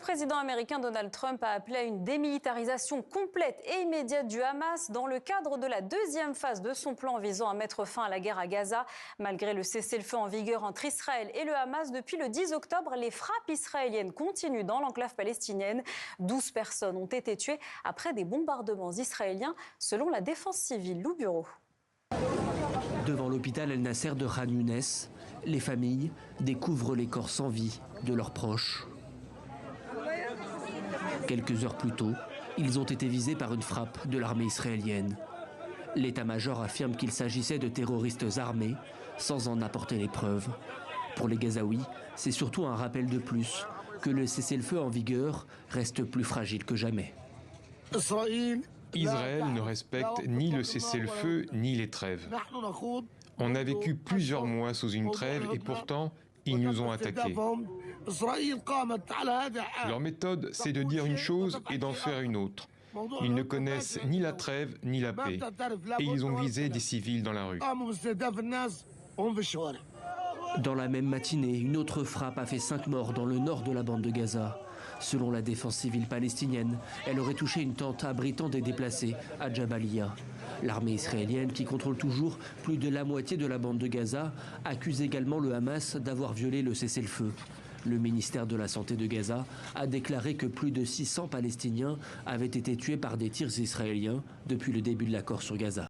président américain Donald Trump a appelé à une démilitarisation complète et immédiate du Hamas dans le cadre de la deuxième phase de son plan visant à mettre fin à la guerre à Gaza. Malgré le cessez-le-feu en vigueur entre Israël et le Hamas depuis le 10 octobre, les frappes israéliennes continuent dans l'enclave palestinienne. 12 personnes ont été tuées après des bombardements israéliens, selon la défense civile. Lou Bureau. Devant l'hôpital El Nasser de Khan Younes, les familles découvrent les corps sans vie de leurs proches. Quelques heures plus tôt, ils ont été visés par une frappe de l'armée israélienne. L'état-major affirme qu'il s'agissait de terroristes armés, sans en apporter les preuves. Pour les Gazaouis, c'est surtout un rappel de plus que le cessez-le-feu en vigueur reste plus fragile que jamais. Israël ne respecte ni le cessez-le-feu ni les trêves. On a vécu plusieurs mois sous une trêve et pourtant, ils nous ont attaqués. Leur méthode, c'est de dire une chose et d'en faire une autre. Ils ne connaissent ni la trêve ni la paix. Et ils ont visé des civils dans la rue. Dans la même matinée, une autre frappe a fait 5 morts dans le nord de la bande de Gaza. Selon la défense civile palestinienne, elle aurait touché une tente abritant des déplacés à Jabalia. L'armée israélienne, qui contrôle toujours plus de la moitié de la bande de Gaza, accuse également le Hamas d'avoir violé le cessez-le-feu. Le ministère de la Santé de Gaza a déclaré que plus de 600 Palestiniens avaient été tués par des tirs israéliens depuis le début de l'accord sur Gaza.